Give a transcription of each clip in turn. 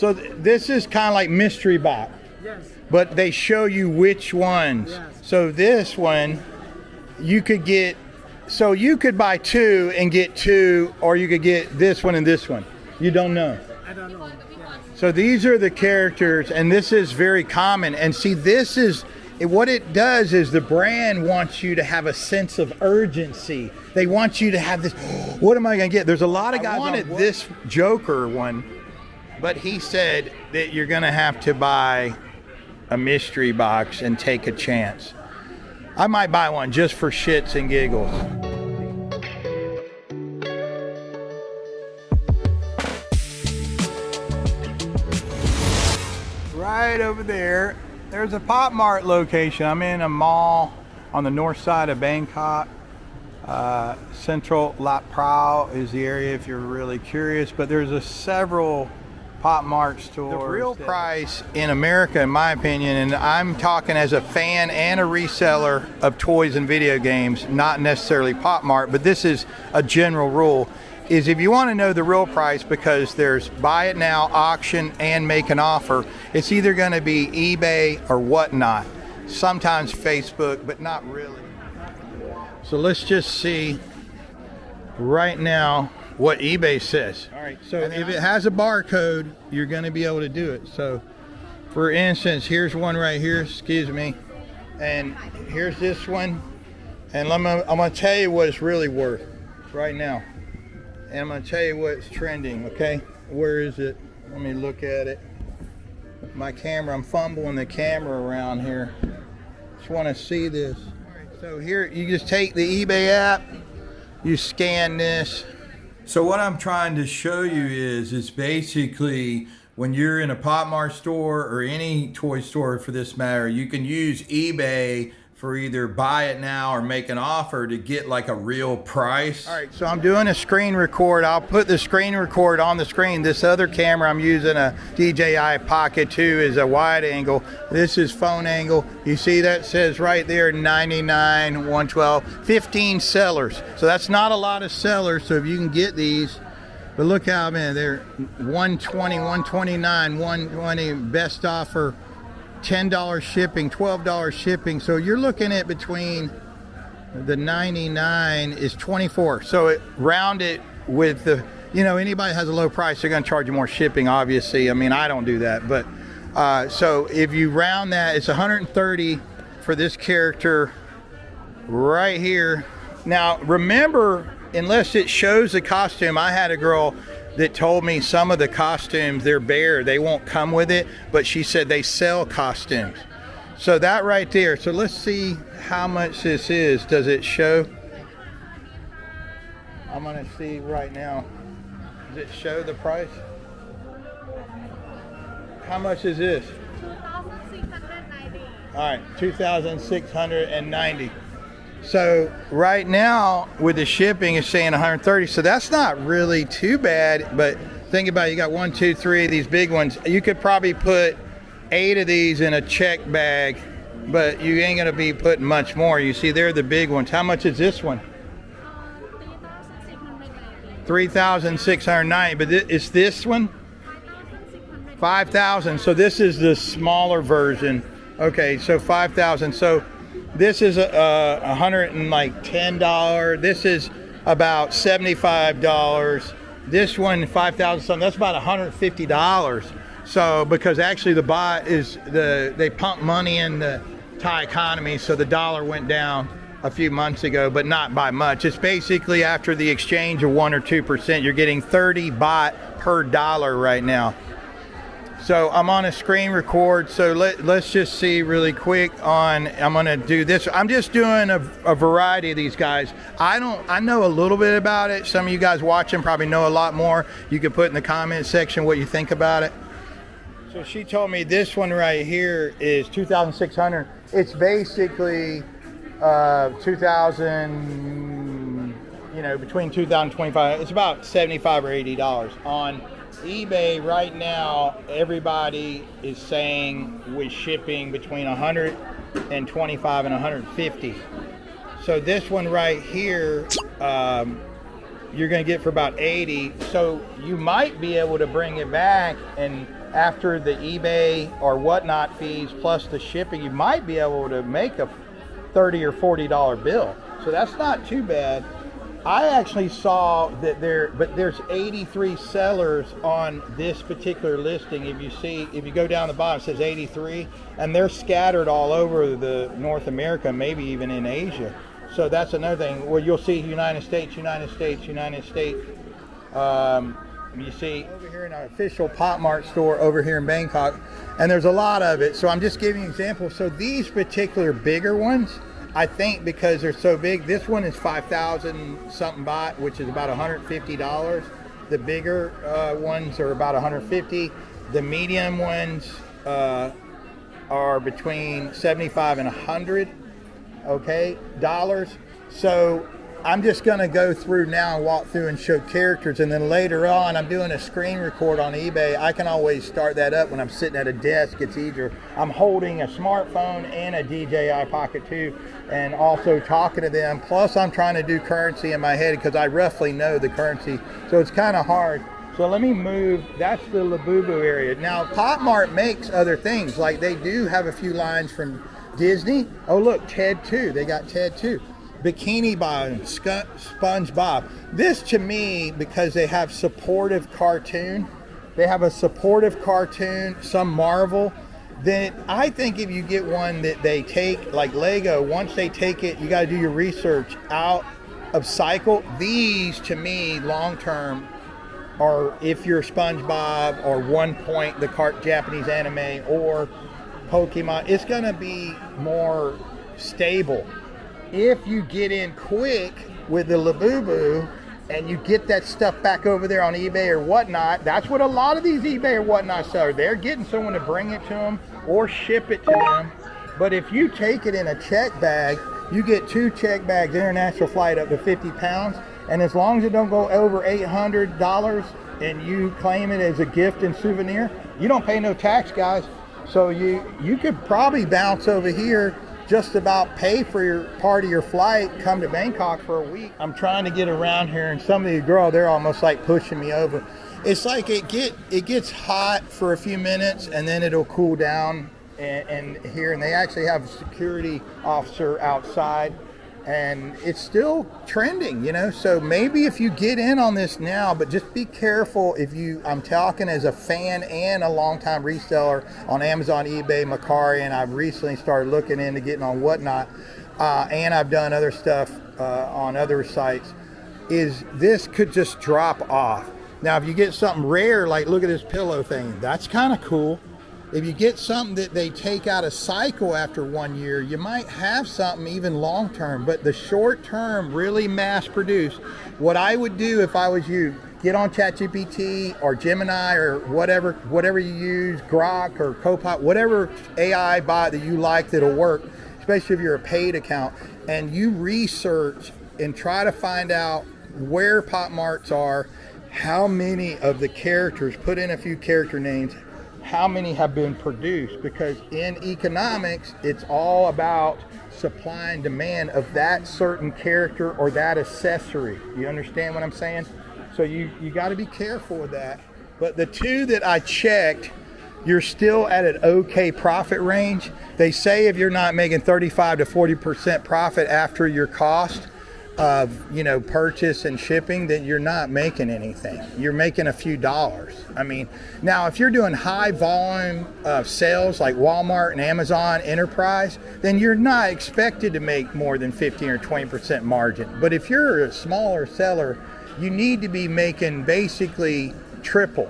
So this is kind of like mystery box. Yes. But they show you which ones. Yes. So this one, you could get, so you could buy 2 and get 2, or you could get this one and this one. You don't know. I don't know. Yes. So these are the characters, and this is very common. And see, this is, what it does is the brand wants you to have a sense of urgency. They want you to have this, what am I gonna get? There's a lot of guys wanted this Joker one, but he said that you're gonna have to buy a mystery box and take a chance. I might buy one just for shits and giggles. Right over there, there's a Pop Mart location. I'm in a mall on the north side of Bangkok. Central La Prau is the area if you're really curious, but there's several Pop Mart stores. The real price in America, in my opinion, and I'm talking as a fan and a reseller of toys and video games, not necessarily Pop Mart, but this is a general rule, is if you want to know the real price, because there's buy it now, auction, and make an offer, it's either going to be eBay or whatnot. Sometimes Facebook, but not really. So let's just see right now what eBay says. All right, so if it has a barcode, you're going to be able to do it. So for instance, here's one right here, excuse me, and here's this one, and I'm going to tell you what it's really worth right now, and I'm going to tell you what's trending. Okay, where is it? Let me look at it. My camera, I'm fumbling the camera around here. Just want to see this. All right, so here you just take the eBay app, you scan this. So what I'm trying to show you is basically when you're in a Pop Mart store or any toy store for this matter, you can use eBay for either buy it now or make an offer to get like a real price. All right, so I'm doing a screen record. I'll put the screen record on the screen. This other camera I'm using, a DJI Pocket 2, is a wide angle. This is phone angle. You see that says right there 99, 112, 15 sellers. So that's not a lot of sellers, so if you can get these, but look how, man, they're 120, 129, 120, best offer, $10 shipping, $12 shipping. So you're looking at between the 99 is 24. So it round it with the, you know, anybody has a low price, they're going to charge you more shipping, obviously. I mean, I don't do that, but so if you round that, it's 130 for this character right here. Now remember, unless it shows the costume, I had a girl that told me some of the costumes, they're bare, they won't come with it, but she said they sell costumes. So that right there, so let's see how much this is. Does it show? I'm gonna see right now. Does it show the price? How much is this? 2,690. All right, 2,690. So right now with the shipping it's saying 130, so that's not really too bad, but think about it, you got 1, 2, 3 of these big ones. You could probably put 8 of these in a check bag, but you ain't gonna be putting much more. You see, they're the big ones. How much is this one? 3,690, but it's this one? 5,000. So this is the smaller version. Okay, so 5,000. So this is $110. This is about $75. This one, 5,000 something. That's about $150. So because actually the bot is they pump money in the Thai economy, so the dollar went down a few months ago, but not by much. It's basically after the exchange of 1 or 2%, you're getting 30 baht per dollar right now. So I'm on a screen record, so let's just see really quick on, I'm gonna do this. I'm just doing a variety of these guys. I know a little bit about it. Some of you guys watching probably know a lot more. You can put in the comment section what you think about it. So she told me this one right here is 2,600. It's basically 2,000, you know, between 2,000 and 25. It's about $75 or $80 on eBay right now. Everybody is saying with shipping between 125 and 150. So this one right here you're going to get for about 80. So you might be able to bring it back, and after the eBay or whatnot fees plus the shipping, you might be able to make a $30 or $40 bill. So that's not too bad. I actually saw that there's 83 sellers on this particular listing. If you go down the bottom, it says 83, and they're scattered all over the North America, maybe even in Asia. So that's another thing. Well, you'll see United States. You see over here in our official Pop Mart store over here in Bangkok, and there's a lot of it. So I'm just giving you examples. So these particular bigger ones, I think because they're so big, this one is 5,000 something baht, which is about $150. The bigger ones are about 150. The medium ones are between 75 and 100, okay, dollars. So I'm just gonna go through now and walk through and show characters, and then later on I'm doing a screen record on eBay. I can always start that up when I'm sitting at a desk. It's easier. I'm holding a smartphone and a DJI Pocket 2 and also talking to them. Plus I'm trying to do currency in my head because I roughly know the currency. So it's kind of hard. So let me move. That's the Labubu area. Now Pop Mart makes other things. Like they do have a few lines from Disney. Oh look, Ted 2. They got Ted 2. Bikini Bottom, SpongeBob. This to me, because they have supportive cartoon, some Marvel, then I think if you get one that they take, like Lego, once they take it, you got to do your research out of cycle. These to me, long term, are if you're SpongeBob or One Point, the Japanese anime, or Pokemon, it's going to be more stable. If you get in quick with the Labubu and you get that stuff back over there on eBay or whatnot, that's what a lot of these eBay or whatnot sellers, they're getting someone to bring it to them or ship it to them. But if you take it in a check bag, you get 2 check bags, international flight up to 50 pounds. And as long as it don't go over $800 and you claim it as a gift and souvenir, you don't pay no tax, guys. So you could probably bounce over here, just about pay for your part of your flight, come to Bangkok for a week. I'm trying to get around here, and some of these girls, they're almost like pushing me over. It's like it gets hot for a few minutes and then it'll cool down and they actually have a security officer outside, and it's still trending, so maybe if you get in on this now, but just be careful. I'm talking as a fan and a longtime reseller on Amazon, eBay, Mercari, and I've recently started looking into getting on whatnot, and I've done other stuff on other sites, is this could just drop off. Now if you get something rare, like look at this pillow thing, that's kind of cool. If you get something that they take out of cycle after 1 year, you might have something even long term, but the short term, really mass produced. What I would do if I was you, get on ChatGPT or Gemini or whatever you use, Grok or Copilot, whatever AI bot that you like that'll work, especially if you're a paid account, and you research and try to find out where Pop Marts are, how many of the characters, put in a few character names, how many have been produced, because in economics it's all about supply and demand of that certain character or that accessory. You understand what I'm saying? So you got to be careful with that. But the 2 that I checked, you're still at an okay profit range. They say if you're not making 35 to 40% profit after your cost of purchase and shipping, then you're not making anything. You're making a few dollars. I mean, now if you're doing high volume of sales like Walmart and Amazon Enterprise, then you're not expected to make more than 15 or 20% margin. But if you're a smaller seller, you need to be making basically triple,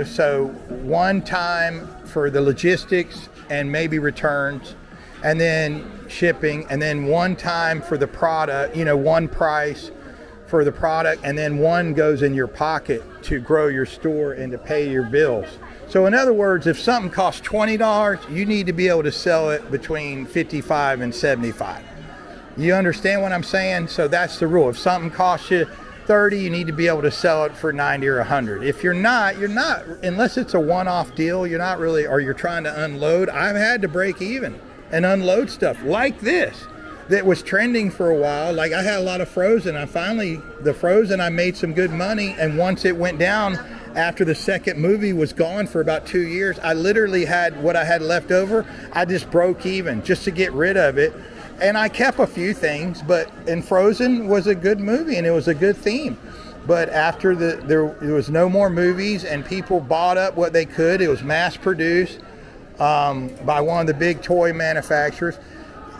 so one time for the logistics and maybe returns, and then shipping, and then one time for the product, one price for the product, and then one goes in your pocket to grow your store and to pay your bills. So in other words, if something costs $20, you need to be able to sell it between 55 and 75. You understand what I'm saying? So that's the rule. If something costs you 30, you need to be able to sell it for 90 or 100. If you're not, unless it's a one-off deal, you're not really, or you're trying to unload. I've had to break even and unload stuff like this. that was trending for a while. Like I had a lot of Frozen. The Frozen, I made some good money. And once it went down, after the second movie was gone for about 2 years, I literally had what I had left over. I just broke even just to get rid of it. And I kept a few things, and Frozen was a good movie and it was a good theme. But after there was no more movies and people bought up what they could. It was mass produced by one of the big toy manufacturers.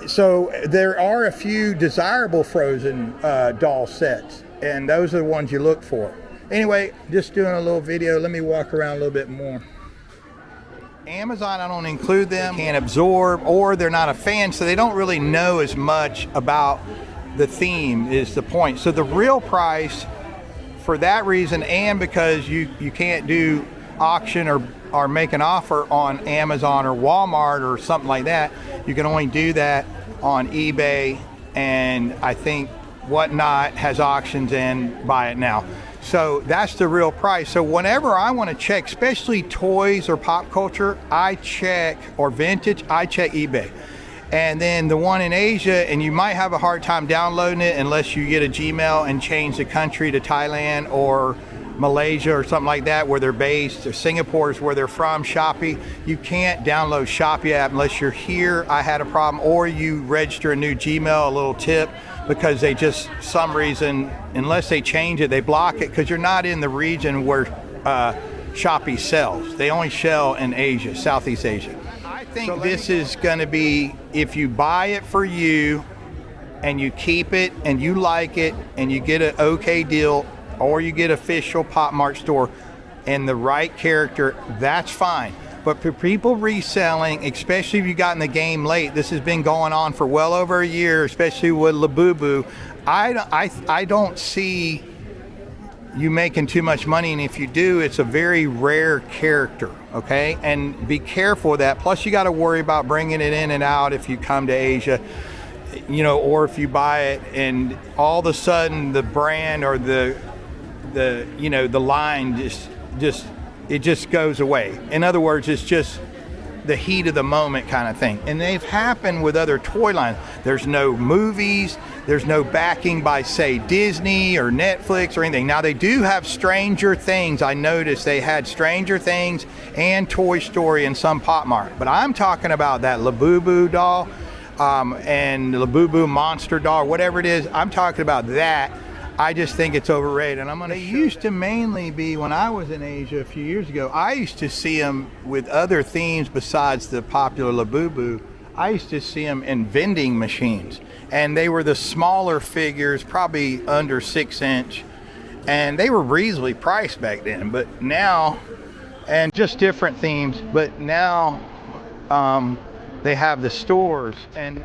So there are a few desirable Frozen doll sets, and those are the ones you look for. Anyway, just doing a little video. Let me walk around a little bit more. Amazon, I don't include them. They can't absorb, or they're not a fan, so they don't really know as much about the theme is the point. So the real price, for that reason, and because you can't do auction or make an offer on Amazon or Walmart or something like that, you can only do that on eBay, and I think Whatnot has auctions and buy it now. So that's the real price. So whenever I want to check, especially toys or pop culture, or vintage, I check eBay. And then the one in Asia, and you might have a hard time downloading it unless you get a Gmail and change the country to Thailand or Malaysia or something like that, where they're based, or Singapore is where they're from, Shopee. You can't download Shopee app unless you're here. I had a problem. Or you register a new Gmail, a little tip, because they just, some reason, unless they change it, they block it because you're not in the region where Shopee sells. They only sell in Asia, Southeast Asia. I think this is going to be, if you buy it for you and you keep it and you like it and you get an okay deal, or you get official Pop Mart store and the right character, that's fine. But for people reselling, especially if you got in the game late, this has been going on for well over a year, especially with Labubu, I don't see you making too much money, and if you do, it's a very rare character, okay? And be careful of that. Plus you got to worry about bringing it in and out if you come to Asia, or if you buy it and all of a sudden the brand or the line just goes away. In other words, it's just the heat of the moment kind of thing. And they've happened with other toy lines. There's no movies, there's no backing by, say, Disney or Netflix or anything. Now they do have Stranger Things. I noticed they had Stranger Things and Toy Story in some Pop Mart. But I'm talking about that Labubu doll and Labubu monster doll, whatever it is. I'm talking about that. I just think it's overrated. And they used to mainly be, when I was in Asia a few years ago, I used to see them with other themes besides the popular Labubu. I used to see them in vending machines, and they were the smaller figures, probably under 6 inch, and they were reasonably priced back then. But now, and just different themes, but now they have the stores. And